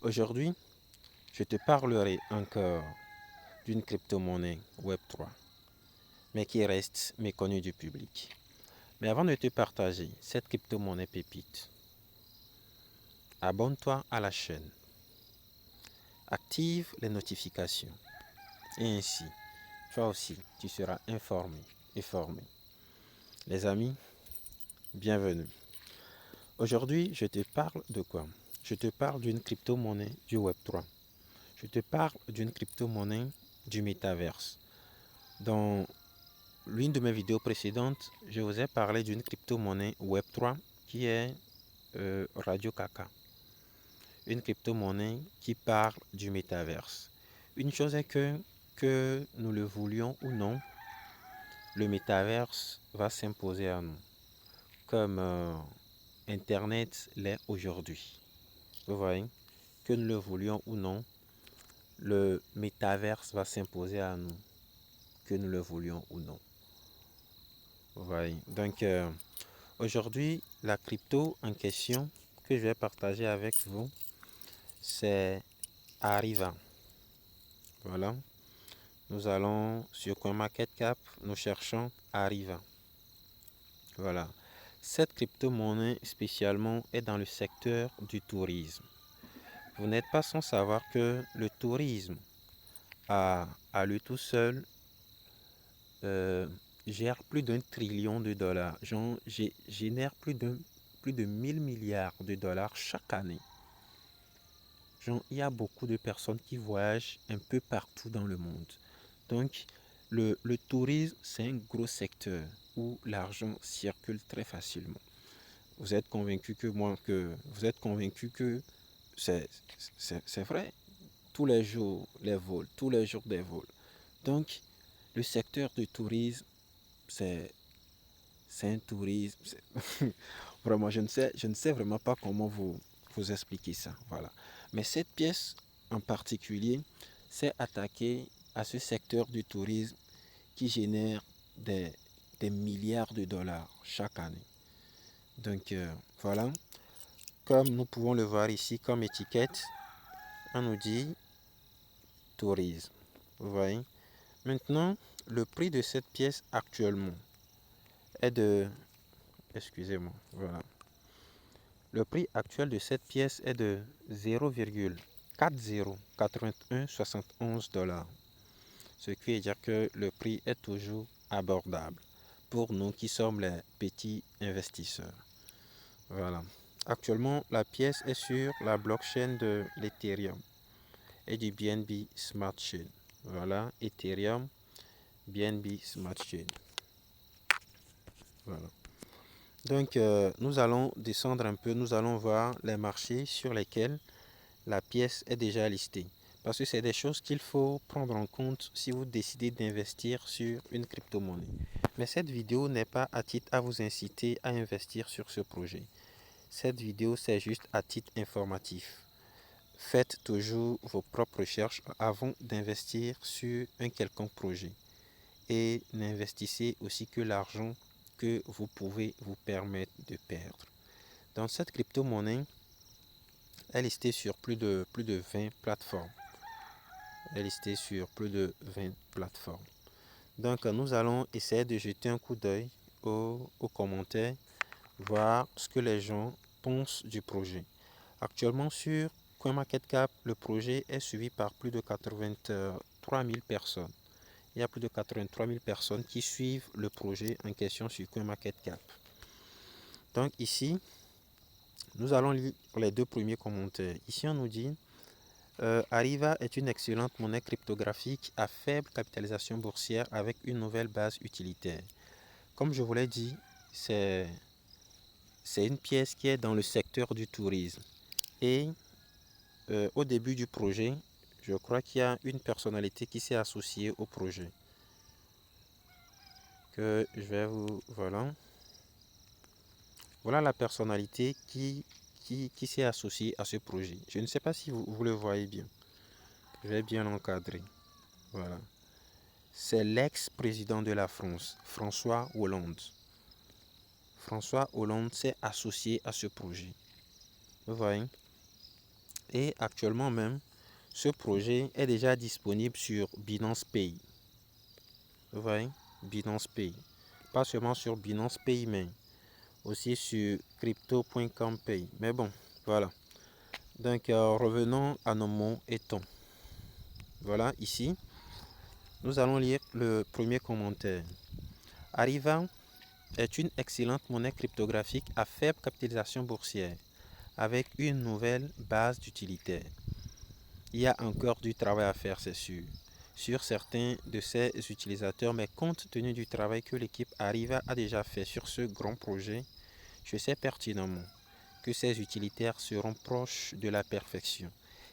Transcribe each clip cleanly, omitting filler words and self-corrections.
Aujourd'hui, je te parlerai encore d'une crypto-monnaie Web3, mais qui reste méconnue du public. Mais avant de te partager cette crypto-monnaie pépite, abonne-toi à la chaîne, active les notifications et ainsi, toi aussi, tu seras informé et formé. Les amis, bienvenue. Aujourd'hui, je te parle de quoi? Je te parle d'une crypto-monnaie du Web3. Je te parle d'une crypto-monnaie du métaverse. Dans l'une de mes vidéos précédentes, je vous ai parlé d'une crypto-monnaie Web3 qui est Radio Kaka. Une crypto-monnaie qui parle du métaverse. Une chose est que nous le voulions ou non, le métaverse va s'imposer à nous, comme Internet l'est aujourd'hui. Vous voyez, que nous le voulions ou non, le métaverse va s'imposer à nous, que nous le voulions ou non. Vous voyez, donc aujourd'hui, la crypto en question que je vais partager avec vous, c'est Arriva. Voilà. Nous allons sur CoinMarketCap, nous cherchons Arriva. Voilà. Cette crypto-monnaie spécialement est dans le secteur du tourisme. Vous n'êtes pas sans savoir que le tourisme à lui tout seul euh, gère plus d'1 trillion de dollars. Génère plus de 1000 milliards de dollars chaque année. Genre, il y a beaucoup de personnes qui voyagent un peu partout dans le monde. Donc, le tourisme, c'est un gros secteur où l'argent circule très facilement. Vous êtes convaincu que moi, que vous êtes convaincu que c'est vrai. Tous les jours, les vols, tous les jours des vols. Donc, le secteur du tourisme, c'est c'est un tourisme. Vraiment, je ne sais vraiment pas comment vous expliquer ça. Voilà. Mais cette pièce en particulier s'est attaquée à ce secteur du tourisme qui génère des milliards de dollars chaque année. Donc voilà, comme nous pouvons le voir ici comme étiquette, on nous dit tourisme. Vous voyez? Maintenant, le prix de cette pièce actuellement est de... Excusez-moi, voilà. Le prix actuel de cette pièce est de 0,408171 dollars. Ce qui veut dire que le prix est toujours abordable pour nous qui sommes les petits investisseurs. Voilà. Actuellement, la pièce est sur la blockchain de l'Ethereum et du BNB Smart Chain. Voilà, Ethereum, BNB Smart Chain. Voilà. Donc, nous allons descendre un peu, nous allons voir les marchés sur lesquels la pièce est déjà listée. Parce que c'est des choses qu'il faut prendre en compte si vous décidez d'investir sur une crypto-monnaie. Mais cette vidéo n'est pas à titre à vous inciter à investir sur ce projet. Cette vidéo, c'est juste à titre informatif. Faites toujours vos propres recherches avant d'investir sur un quelconque projet. Et n'investissez aussi que l'argent que vous pouvez vous permettre de perdre. Dans cette crypto-monnaie, elle est listée sur plus de 20 plateformes. Elle est listée sur plus de 20 plateformes. Donc, nous allons essayer de jeter un coup d'œil aux commentaires, voir ce que les gens pensent du projet. Actuellement, sur CoinMarketCap, le projet est suivi par plus de 83 000 personnes. Il y a plus de 83 000 personnes qui suivent le projet en question sur CoinMarketCap. Donc ici, nous allons lire les deux premiers commentaires. Ici, on nous dit Arriva est une excellente monnaie cryptographique à faible capitalisation boursière avec une nouvelle base utilitaire. Comme je vous l'ai dit, c'est une pièce qui est dans le secteur du tourisme. Et au début du projet, je crois qu'il y a une personnalité qui s'est associée au projet. Que je vais vous... Voilà. Voilà la personnalité qui s'est associée à ce projet. Je ne sais pas si vous le voyez bien. Je vais bien l'encadrer. Voilà. C'est l'ex-président de la France, François Hollande. François Hollande s'est associé à ce projet. Vous voyez? Et actuellement même, ce projet est déjà disponible sur Binance Pay. Vous voyez, Binance Pay. Pas seulement sur Binance Pay, mais aussi sur crypto.com Pay. Mais bon, voilà. Donc, revenons à nos mots et tons. Voilà, ici, nous allons lire le premier commentaire. Arriva est une excellente monnaie cryptographique à faible capitalisation boursière, avec une nouvelle base d'utilitaires. Il y a encore du travail à faire, c'est sûr, sur certains de ses utilisateurs, mais compte tenu du travail que l'équipe Arriva a déjà fait sur ce grand projet, je sais pertinemment que ces utilitaires seront proches de la perfection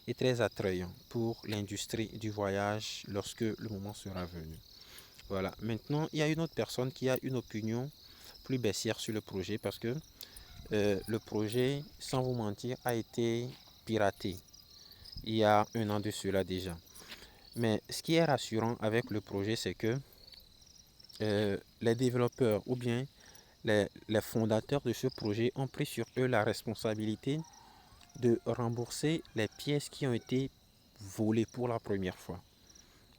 et très attrayants pour l'industrie du voyage lorsque le moment sera venu. Voilà. Maintenant, il y a une autre personne qui a une opinion plus baissière sur le projet parce que le projet, sans vous mentir, a été piraté il y a un an de cela déjà. Mais ce qui est rassurant avec le projet, c'est que les développeurs ou bien les fondateurs de ce projet ont pris sur eux la responsabilité de rembourser les pièces qui ont été volées pour la première fois.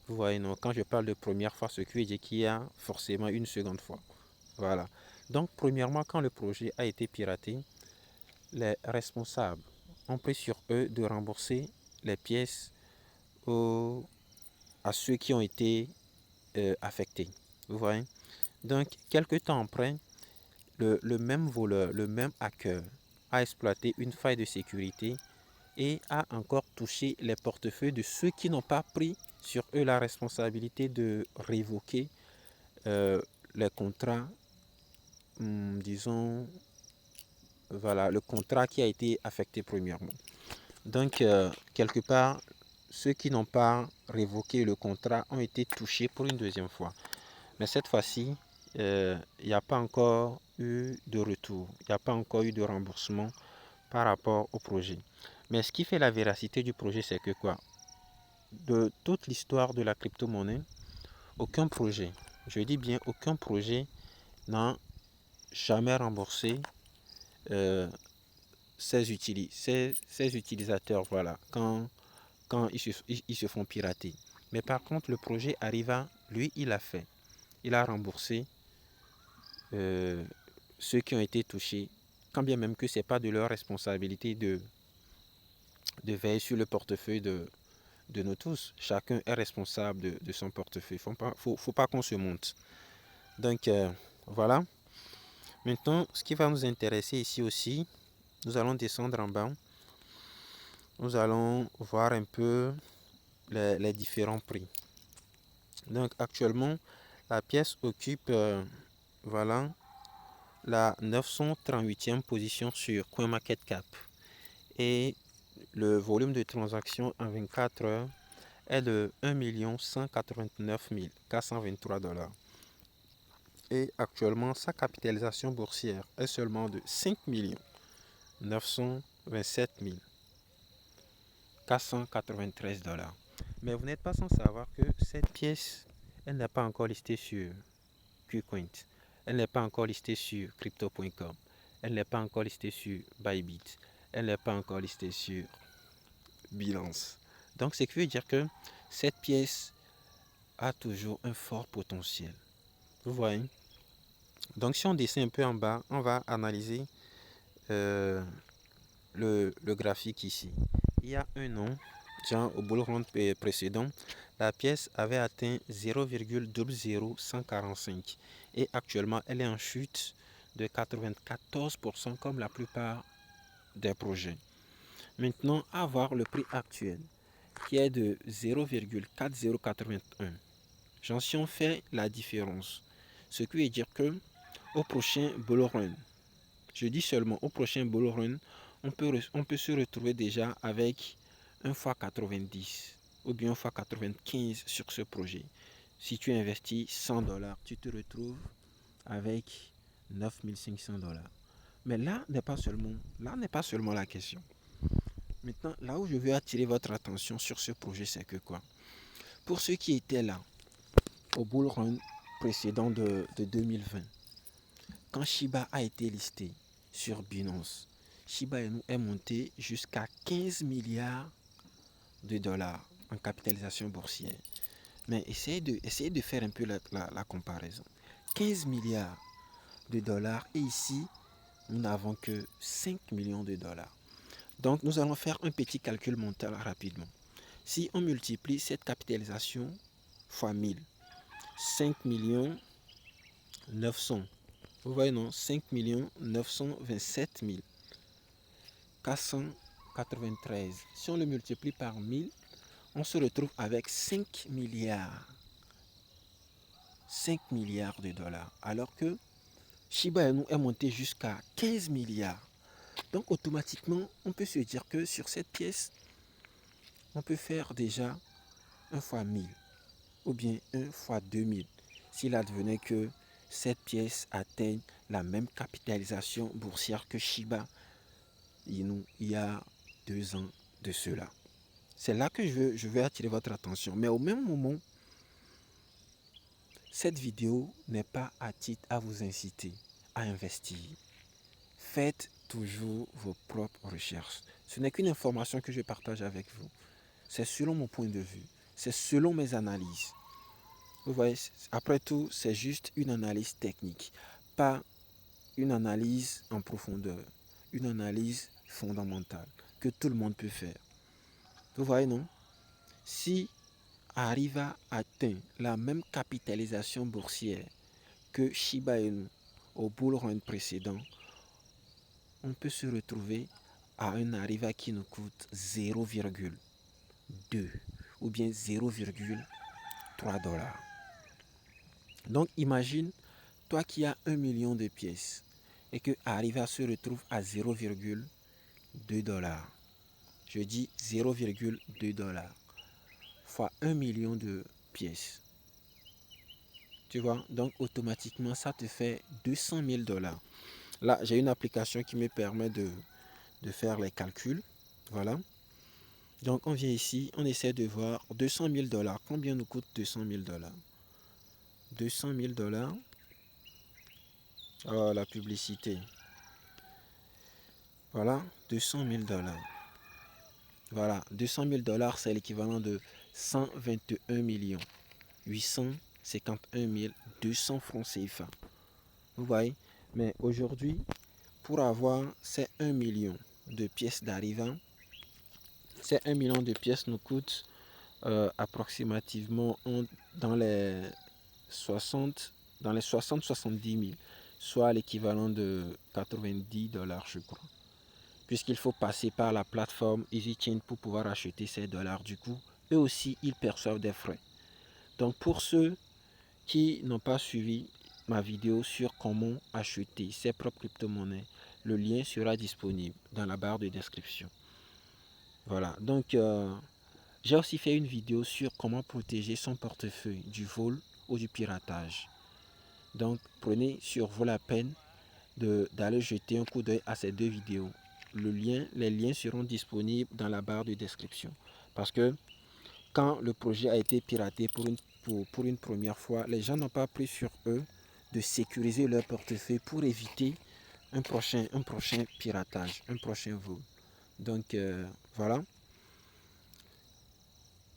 Vous voyez, non, quand je parle de première fois, ce qui veut dire qu'il y a forcément une seconde fois. Voilà. Donc, premièrement, quand le projet a été piraté, les responsables ont pris sur eux de rembourser les pièces à ceux qui ont été affectés. Vous voyez? Donc, quelques temps après, le même voleur, le même hacker a exploité une faille de sécurité et a encore touché les portefeuilles de ceux qui n'ont pas pris sur eux la responsabilité de révoquer les contrats, disons, voilà, le contrat qui a été affecté premièrement. Donc, quelque part, ceux qui n'ont pas révoqué le contrat ont été touchés pour une deuxième fois. Mais cette fois-ci, il n'y a pas encore eu de retour, il n'y a pas encore eu de remboursement par rapport au projet. Mais ce qui fait la véracité du projet, c'est que quoi? De toute l'histoire de la crypto-monnaie, aucun projet, je dis bien aucun projet n'a jamais remboursé euh, ses utilisateurs, voilà, quand ils se font pirater. Mais par contre, le projet Arriva, lui, il a fait. Il a remboursé euh, ceux qui ont été touchés, quand bien même que ce n'est pas de leur responsabilité de veiller sur le portefeuille de nous tous. Chacun est responsable de son portefeuille. Faut pas qu'on se monte. Donc, voilà. Maintenant, ce qui va nous intéresser ici aussi, nous allons descendre en bas. Nous allons voir un peu les différents prix. Donc, actuellement, la pièce occupe, voilà, la 938e position sur CoinMarketCap. Et le volume de transactions en 24 heures est de 1 189 423 $. Et actuellement, sa capitalisation boursière est seulement de 5 927 493 $. Mais vous n'êtes pas sans savoir que cette pièce, elle n'est pas encore listée sur KuCoin. Elle n'est pas encore listée sur crypto.com. Elle n'est pas encore listée sur Bybit. Elle n'est pas encore listée sur Binance. Donc, ce qui veut dire que cette pièce a toujours un fort potentiel. Vous voyez? Donc, si on descend un peu en bas, on va analyser le graphique ici. Il y a un an, genre au bull run précédent, la pièce avait atteint 0,00145 et actuellement elle est en chute de 94% comme la plupart des projets. Maintenant, à voir le prix actuel qui est de 0,4081. J'en suis fait la différence. Ce qui veut dire que au prochain bull run, je dis seulement au prochain bull run, on peut se retrouver déjà avec 1 x 90 ou bien 1 x 95 sur ce projet. Si tu investis 100 $, tu te retrouves avec 9500 $. Mais là n'est pas seulement la question. Maintenant, là où je veux attirer votre attention sur ce projet, c'est que quoi? Pour ceux qui étaient là au bull run précédent de 2020, quand Shiba a été listé sur Binance, Shiba Inu est monté jusqu'à 15 milliards de dollars en capitalisation boursière. Mais essayez de faire un peu la comparaison. 15 milliards de dollars et ici, nous n'avons que 5 millions de dollars. Donc, nous allons faire un petit calcul mental rapidement. Si on multiplie cette capitalisation fois 1000, 5 millions 900, vous voyez non, 5 927 493. Si on le multiplie par 1000, on se retrouve avec 5 milliards. 5 milliards de dollars. Alors que Shiba Inu est monté jusqu'à 15 milliards. Donc automatiquement, on peut se dire que sur cette pièce, on peut faire déjà 1 fois 1000 ou bien 1 fois 2000. S'il advenait que cette pièce atteigne la même capitalisation boursière que Shiba Inu il y a 2 ans de cela. C'est là que je veux attirer votre attention. Mais au même moment, cette vidéo n'est pas à titre à vous inciter à investir. Faites toujours vos propres recherches. Ce n'est qu'une information que je partage avec vous. C'est selon mon point de vue. C'est selon mes analyses. Vous voyez, après tout, c'est juste une analyse technique, pas une analyse en profondeur, une analyse fondamentale que tout le monde peut faire. Vous voyez, non? Si Arriva atteint la même capitalisation boursière que Shiba Inu au bull run précédent, on peut se retrouver à un Arriva qui nous coûte 0,2 ou bien 0,3 dollars. Donc imagine, toi qui as 1 million de pièces et que Arriva se retrouve à 0,2 dollars. Je dis 0,2 dollars fois 1 million de pièces. Tu vois, donc automatiquement, ça te fait 200 000 dollars. Là, j'ai une application qui me permet de faire les calculs. Voilà. Donc, on vient ici, on essaie de voir 200 000 dollars. Combien nous coûte 200 000 dollars? 200 000 dollars. Oh, la publicité. Voilà, 200 000 dollars. Voilà, 200 000 dollars, c'est l'équivalent de 121 millions 851 200 francs CFA. Vous voyez? Mais aujourd'hui, pour avoir ces 1 million de pièces d'arrivant, ces 1 million de pièces nous coûtent approximativement dans les 60-70 000, soit l'équivalent de 90 dollars, je crois. Puisqu'il faut passer par la plateforme EasyChain pour pouvoir acheter ces dollars. Du coup, eux aussi, ils perçoivent des frais. Donc, pour ceux qui n'ont pas suivi ma vidéo sur comment acheter ses propres crypto-monnaies, le lien sera disponible dans la barre de description. Voilà, donc j'ai aussi fait une vidéo sur comment protéger son portefeuille du vol ou du piratage. Donc prenez sur vous la peine d'aller jeter un coup d'œil à ces deux vidéos. Les liens seront disponibles dans la barre de description. Parce que quand le projet a été piraté pour une première fois, les gens n'ont pas pris sur eux de sécuriser leur portefeuille pour éviter un prochain piratage, un prochain vol. Donc voilà.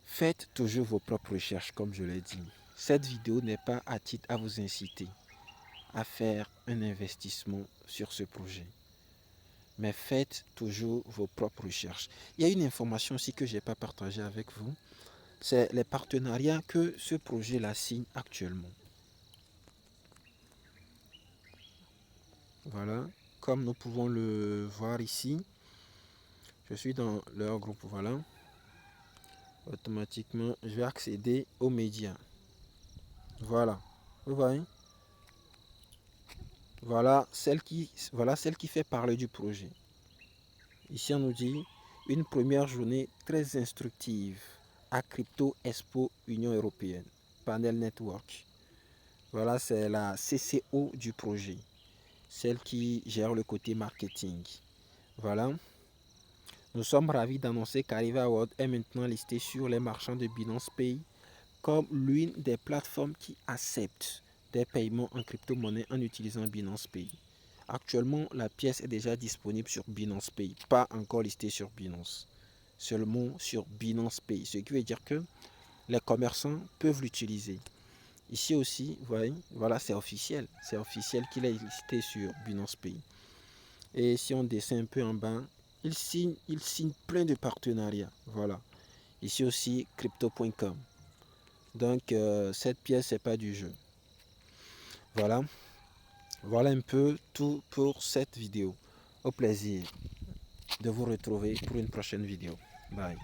Faites toujours vos propres recherches, comme je l'ai dit. Cette vidéo n'est pas à titre à vous inciter à faire un investissement sur ce projet. Mais faites toujours vos propres recherches. Il y a une information aussi que je n'ai pas partagée avec vous. C'est les partenariats que ce projet-là signe actuellement. Voilà, comme nous pouvons le voir ici, je suis dans leur groupe. Voilà, automatiquement, je vais accéder aux médias. Voilà, vous voyez. Voilà celle qui fait parler du projet. Ici, on nous dit une première journée très instructive à Crypto Expo Union Européenne, Panel Network. Voilà, c'est la CCO du projet, celle qui gère le côté marketing. Voilà. Nous sommes ravis d'annoncer qu'Arriva World est maintenant listé sur les marchands de Binance Pay comme l'une des plateformes qui acceptent des paiements en crypto-monnaie en utilisant Binance Pay. Actuellement, la pièce est déjà disponible sur Binance Pay, pas encore listée sur Binance, seulement sur Binance Pay, ce qui veut dire que les commerçants peuvent l'utiliser. Ici aussi, vous voyez, voilà, c'est officiel qu'il est listé sur Binance Pay. Et si on descend un peu en bas, il signe plein de partenariats, voilà. Ici aussi, crypto.com. Donc, cette pièce, c'est pas du jeu. Voilà. Voilà un peu tout pour cette vidéo. Au plaisir de vous retrouver pour une prochaine vidéo. Bye.